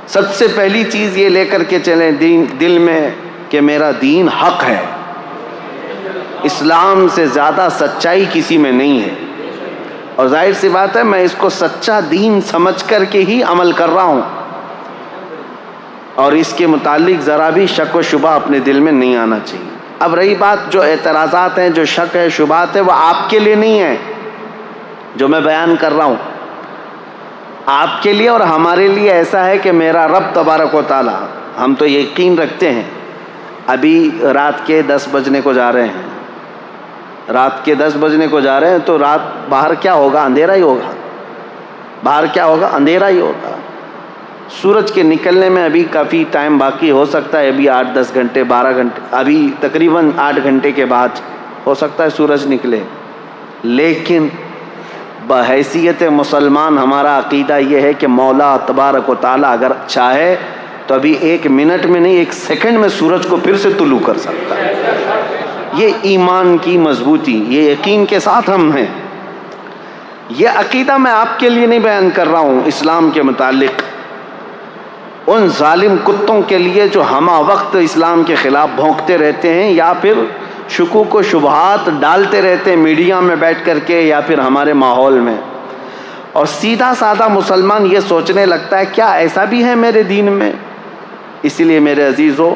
سب سے پہلی چیز یہ لے کر کے چلیں دل میں کہ میرا دین حق ہے، اسلام سے زیادہ سچائی کسی میں نہیں ہے، اور ظاہر سی بات ہے میں اس کو سچا دین سمجھ کر کے ہی عمل کر رہا ہوں، اور اس کے متعلق ذرا بھی شک و شبہ اپنے دل میں نہیں آنا چاہیے۔ اب رہی بات جو اعتراضات ہیں، جو شک ہے، شبہات ہے، وہ آپ کے لیے نہیں ہے جو میں بیان کر رہا ہوں، آپ کے لیے اور ہمارے لیے ایسا ہے کہ میرا رب تبارک و تعالی، ہم تو یقین رکھتے ہیں، ابھی رات کے 10 بجنے کو جا رہے ہیں، رات کے 10 بجنے کو جا رہے ہیں، تو رات باہر کیا ہوگا؟ اندھیرا ہی ہوگا، باہر کیا ہوگا؟ اندھیرا ہی ہوگا۔ سورج کے نکلنے میں ابھی کافی ٹائم باقی، ہو سکتا ہے ابھی 8-10 گھنٹے 12 گھنٹے، ابھی تقریباً 8 گھنٹے کے بعد ہو سکتا ہے سورج نکلے، لیکن بحیثیت مسلمان ہمارا عقیدہ یہ ہے کہ مولا تبارک و تعالیٰ اگر چاہے تو ابھی 1 منٹ میں نہیں، 1 سیکنڈ میں سورج کو پھر سے طلوع کر سکتا ہے۔ یہ ایمان کی مضبوطی، یہ یقین کے ساتھ ہم ہیں۔ یہ عقیدہ میں آپ کے لیے نہیں بیان کر رہا ہوں، اسلام کے متعلق ان ظالم کتوں کے لیے جو ہمہ وقت اسلام کے خلاف بھونکتے رہتے ہیں، یا پھر شکوک و شبہات ڈالتے رہتے ہیں میڈیا میں بیٹھ کر کے یا پھر ہمارے ماحول میں، اور سیدھا سادہ مسلمان یہ سوچنے لگتا ہے کیا ایسا بھی ہے میرے دین میں؟ اس لیے میرے عزیزو،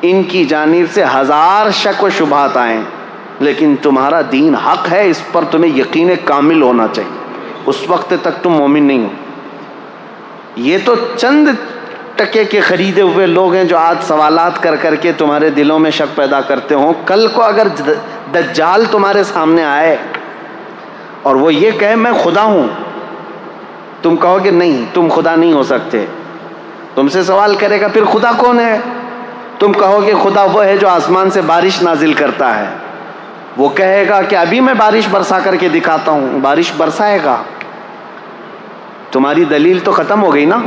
ان کی جانب سے 1000 شک و شبہات آئیں، لیکن تمہارا دین حق ہے، اس پر تمہیں یقین کامل ہونا چاہیے، اس وقت تک تم مومن نہیں ہو۔ یہ تو چند ٹکے کے خریدے ہوئے لوگ ہیں جو آج سوالات کر کر کے تمہارے دلوں میں شک پیدا کرتے ہوں۔ کل کو اگر دجال تمہارے سامنے آئے اور وہ یہ کہے میں خدا ہوں، تم کہو گے نہیں، تم خدا نہیں ہو سکتے۔ تم سے سوال کرے گا پھر خدا کون ہے؟ تم کہو گے خدا وہ ہے جو آسمان سے بارش نازل کرتا ہے۔ وہ کہے گا کہ ابھی میں بارش برسا کر کے دکھاتا ہوں، بارش برسائے گا۔ تمہاری دلیل تو ختم ہو گئی نا۔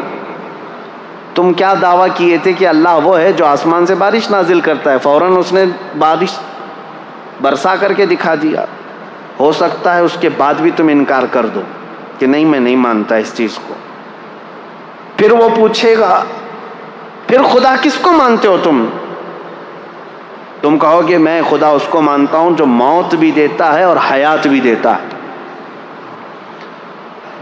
تم کیا دعویٰ کیے تھے کہ اللہ وہ ہے جو آسمان سے بارش نازل کرتا ہے، فوراً اس نے بارش برسا کر کے دکھا دیا۔ ہو سکتا ہے اس کے بعد بھی تم انکار کر دو کہ نہیں میں نہیں مانتا اس چیز کو۔ پھر وہ پوچھے گا پھر خدا کس کو مانتے ہو تم؟ تم کہو گے میں خدا اس کو مانتا ہوں جو موت بھی دیتا ہے اور حیات بھی دیتا ہے۔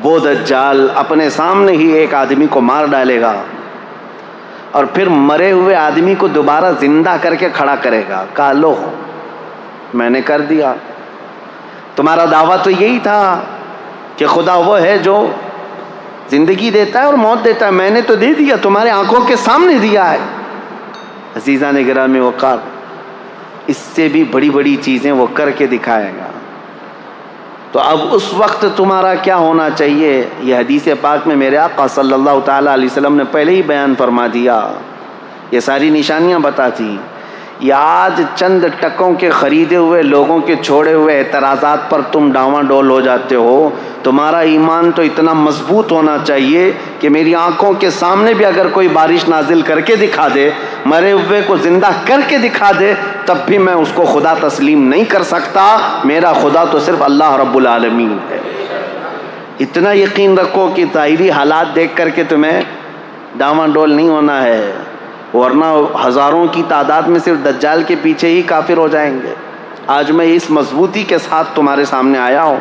وہ دجال اپنے سامنے ہی ایک آدمی کو مار ڈالے گا اور پھر مرے ہوئے آدمی کو دوبارہ زندہ کر کے کھڑا کرے گا، کہا لو میں نے کر دیا۔ تمہارا دعویٰ تو یہی تھا کہ خدا وہ ہے جو زندگی دیتا ہے اور موت دیتا ہے، میں نے تو دے دیا، تمہارے آنکھوں کے سامنے دیا ہے۔ عزیزان گرامی وقار، اس سے بھی بڑی بڑی چیزیں وہ کر کے دکھائے گا۔ تو اب اس وقت تمہارا کیا ہونا چاہیے؟ یہ حدیث پاک میں میرے آقا صلی اللہ تعالیٰ علیہ وسلم نے پہلے ہی بیان فرما دیا، یہ ساری نشانیاں بتاتی۔ یہ آج چند ٹکوں کے خریدے ہوئے لوگوں کے چھوڑے ہوئے اعتراضات پر تم ڈاواں ڈول ہو جاتے ہو۔ تمہارا ایمان تو اتنا مضبوط ہونا چاہیے کہ میری آنکھوں کے سامنے بھی اگر کوئی بارش نازل کر کے دکھا دے، مرے ہوئے کو زندہ کر کے دکھا دے، تب بھی میں اس کو خدا تسلیم نہیں کر سکتا۔ میرا خدا تو صرف اللہ رب العالمین ہے۔ اتنا یقین رکھو کہ ظاہری حالات دیکھ کر کے تمہیں ڈاواں ڈول نہیں ہونا ہے، ورنہ ہزاروں کی تعداد میں صرف دجال کے پیچھے ہی کافر ہو جائیں گے۔ آج میں اس مضبوطی کے ساتھ تمہارے سامنے آیا ہوں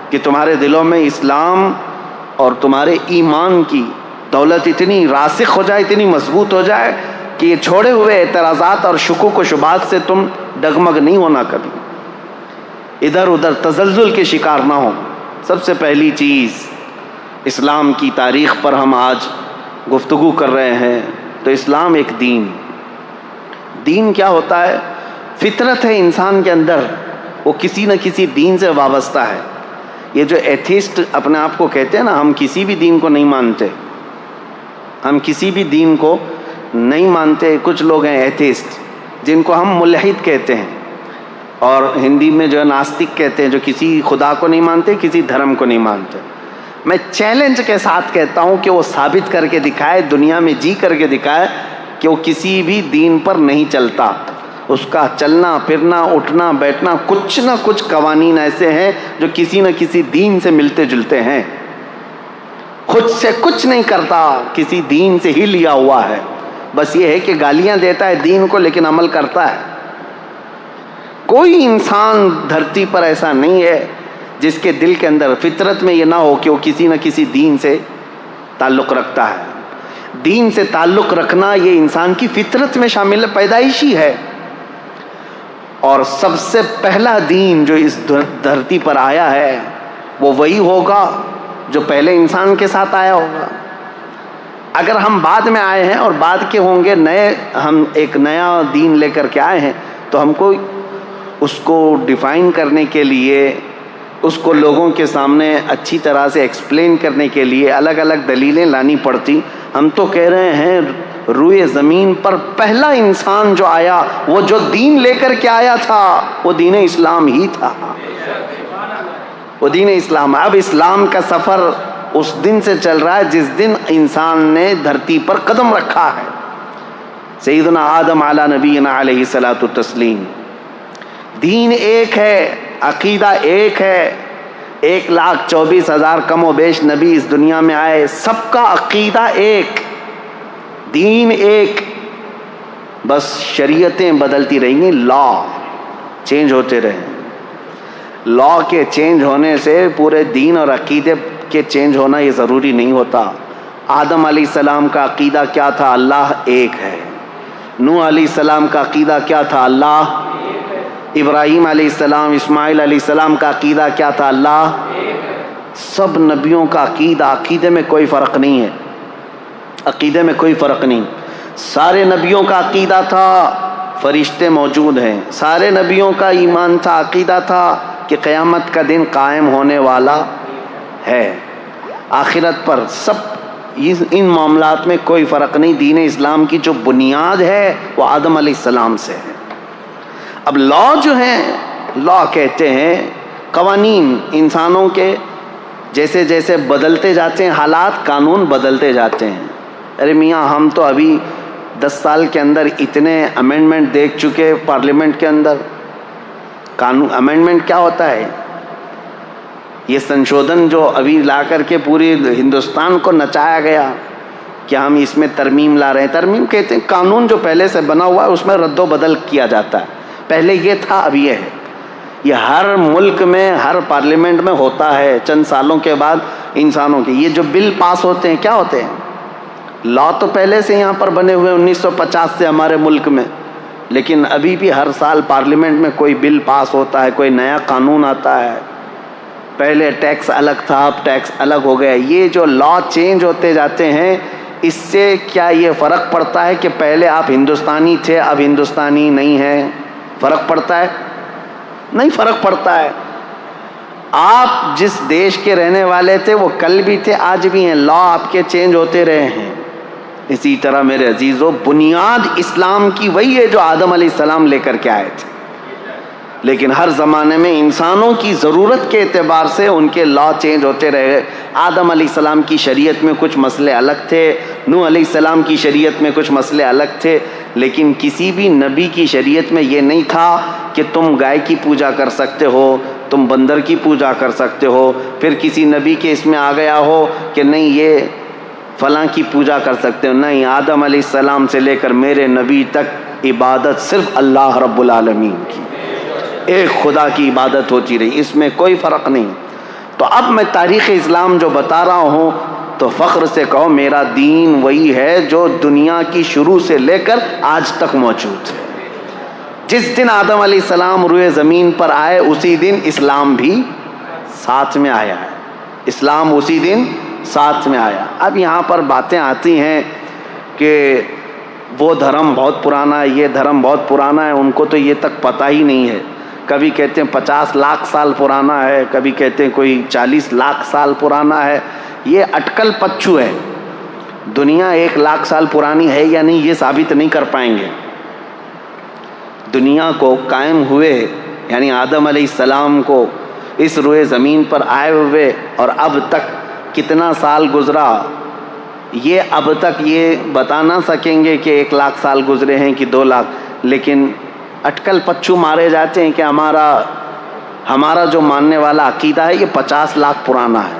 کہ تمہارے دلوں میں اسلام اور تمہارے ایمان کی دولت اتنی راسخ ہو جائے، اتنی مضبوط ہو جائے کہ یہ چھوڑے ہوئے اعتراضات اور شکوک و شبہات سے تم ڈگمگ نہیں ہونا، کبھی ادھر ادھر تزلزل کے شکار نہ ہو۔ سب سے پہلی چیز، اسلام کی تاریخ پر ہم آج گفتگو کر رہے ہیں، تو اسلام ایک دین کیا ہوتا ہے؟ فطرت ہے انسان کے اندر، وہ کسی نہ کسی دین سے وابستہ ہے۔ یہ جو ایتھیسٹ اپنے آپ کو کہتے ہیں نا، ہم کسی بھی دین کو نہیں مانتے، ہم کسی بھی دین کو نہیں مانتے۔ کچھ لوگ ہیں ایتھیسٹ جن کو ہم ملحد کہتے ہیں، اور ہندی میں جو ہے ناستک کہتے ہیں، جو کسی خدا کو نہیں مانتے، کسی دھرم کو نہیں مانتے۔ میں چیلنج کے ساتھ کہتا ہوں کہ وہ ثابت کر کے دکھائے، دنیا میں جی کر کے دکھائے کہ وہ کسی بھی دین پر نہیں چلتا۔ اس کا چلنا پھرنا اٹھنا بیٹھنا کچھ نہ کچھ قوانین ایسے ہیں جو کسی نہ کسی دین سے ملتے جلتے ہیں۔ خود سے کچھ نہیں کرتا، کسی دین سے ہی لیا ہوا ہے، بس یہ ہے کہ گالیاں دیتا ہے دین کو لیکن عمل کرتا ہے۔ کوئی انسان دھرتی پر ایسا نہیں ہے جس کے دل کے اندر فطرت میں یہ نہ ہو کہ وہ کسی نہ کسی دین سے تعلق رکھتا ہے۔ دین سے تعلق رکھنا یہ انسان کی فطرت میں شامل ہے، پیدائشی ہے۔ اور سب سے پہلا دین جو اس دھرتی پر آیا ہے وہ وہی ہوگا جو پہلے انسان کے ساتھ آیا ہوگا۔ اگر ہم بعد میں آئے ہیں اور بعد کے ہوں گے ہم ایک نیا دین لے کر کے آئے ہیں تو ہم کو اس کو ڈیفائن کرنے کے لیے، اس کو لوگوں کے سامنے اچھی طرح سے ایکسپلین کرنے کے لیے الگ الگ دلیلیں لانی پڑتی۔ ہم تو کہہ رہے ہیں روئے زمین پر پہلا انسان جو آیا، وہ جو دین لے کر کے آیا تھا وہ دین اسلام ہی تھا، وہ دین اسلام۔ اب اسلام کا سفر اس دن سے چل رہا ہے جس دن انسان نے دھرتی پر قدم رکھا ہے۔ سیدنا آدم علی نبینا علیہ الصلاۃ والتسلیم۔ دین ایک ہے، عقیدہ ایک ہے۔ 1,24,000 کم و بیش نبی اس دنیا میں آئے، سب کا عقیدہ ایک، دین ایک، بس شریعتیں بدلتی رہیں گی، لا چینج ہوتے رہیں۔ لا کے چینج ہونے سے پورے دین اور عقیدے کے چینج ہونا یہ ضروری نہیں ہوتا۔ آدم علیہ السلام کا عقیدہ کیا تھا؟ اللہ ایک ہے۔ نوح علیہ السلام کا عقیدہ کیا تھا؟ اللہ۔ ابراہیم علیہ السلام، اسماعیل علیہ السلام کا عقیدہ کیا تھا؟ اللہ۔ سب نبیوں کا عقیدے میں کوئی فرق نہیں ہے، عقیدے میں کوئی فرق نہیں۔ سارے نبیوں کا عقیدہ تھا فرشتے موجود ہیں، سارے نبیوں کا ایمان تھا، عقیدہ تھا کہ قیامت کا دن قائم ہونے والا ہے، آخرت پر سب ان معاملات میں کوئی فرق نہیں۔ دین اسلام کی جو بنیاد ہے وہ آدم علیہ السلام سے ہے۔ اب لا جو ہیں، لا کہتے ہیں قوانین انسانوں کے جیسے جیسے بدلتے جاتے ہیں حالات، قانون بدلتے جاتے ہیں۔ ارے میاں ہم تو ابھی 10 سال کے اندر اتنے امینڈمنٹ دیکھ چکے پارلیمنٹ کے اندر۔ قانون امینڈمنٹ کیا ہوتا ہے؟ یہ سنشودھن جو ابھی لا کر کے پوری ہندوستان کو نچایا گیا کہ ہم اس میں ترمیم لا رہے ہیں۔ ترمیم کہتے ہیں قانون جو پہلے سے بنا ہوا ہے اس میں رد و بدل کیا جاتا ہے، پہلے یہ تھا اب یہ ہے۔ یہ ہر ملک میں ہر پارلیمنٹ میں ہوتا ہے، چند سالوں کے بعد انسانوں کے یہ جو بل پاس ہوتے ہیں کیا ہوتے ہیں؟ لا تو پہلے سے یہاں پر بنے ہوئے 1950 سے ہمارے ملک میں، لیکن ابھی بھی ہر سال پارلیمنٹ میں کوئی بل پاس ہوتا ہے، کوئی نیا قانون آتا ہے۔ پہلے ٹیکس الگ تھا، اب ٹیکس الگ ہو گیا۔ یہ جو لا چینج ہوتے جاتے ہیں، اس سے کیا یہ فرق پڑتا ہے کہ پہلے آپ ہندوستانی تھے اب ہندوستانی نہیں ہیں؟ فرق پڑتا ہے؟ نہیں فرق پڑتا ہے۔ آپ جس دیش کے رہنے والے تھے وہ کل بھی تھے آج بھی ہیں، لا آپ کے چینج ہوتے رہے ہیں۔ اسی طرح میرے عزیزو بنیاد اسلام کی وہی ہے جو آدم علیہ السلام لے کر کے آئے تھے، لیکن ہر زمانے میں انسانوں کی ضرورت کے اعتبار سے ان کے لا چینج ہوتے رہے۔ آدم علیہ السلام کی شریعت میں کچھ مسئلے الگ تھے، نوح علیہ السلام کی شریعت میں کچھ مسئلے الگ تھے، لیکن کسی بھی نبی کی شریعت میں یہ نہیں تھا کہ تم گائے کی پوجا کر سکتے ہو، تم بندر کی پوجا کر سکتے ہو۔ پھر کسی نبی کے اس میں آ گیا ہو کہ نہیں یہ فلاں کی پوجا کر سکتے ہو، نہیں، آدم علیہ السلام سے لے کر میرے نبی تک عبادت صرف اللہ رب العالمین کی، ایک خدا کی عبادت ہوتی رہی، اس میں کوئی فرق نہیں۔ تو اب میں تاریخ اسلام جو بتا رہا ہوں تو فخر سے کہو میرا دین وہی ہے جو دنیا کی شروع سے لے کر آج تک موجود ہے۔ جس دن آدم علیہ السلام روئے زمین پر آئے اسی دن اسلام بھی ساتھ میں آیا ہے، اسلام اسی دن ساتھ میں آیا۔ اب یہاں پر باتیں آتی ہیں کہ وہ دھرم بہت پرانا ہے، یہ دھرم بہت پرانا ہے، ان کو تو یہ تک پتہ ہی نہیں ہے۔ کبھی کہتے ہیں 50 لاکھ سال پرانا ہے، کبھی کہتے ہیں کوئی 40 لاکھ سال پرانا ہے۔ یہ اٹکل پچو ہے، دنیا 1 لاکھ سال پرانی ہے یا نہیں یہ ثابت نہیں کر پائیں گے۔ دنیا کو قائم ہوئے یعنی آدم علیہ السلام کو اس روئے زمین پر آئے ہوئے اور اب تک کتنا سال گزرا، یہ اب تک یہ بتا نہ سکیں گے کہ 1 لاکھ سال گزرے ہیں کہ 2 لاکھ، لیکن اٹکل پچو مارے جاتے ہیں کہ ہمارا جو ماننے والا عقیدہ ہے یہ 50 لاکھ پرانا ہے،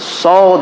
100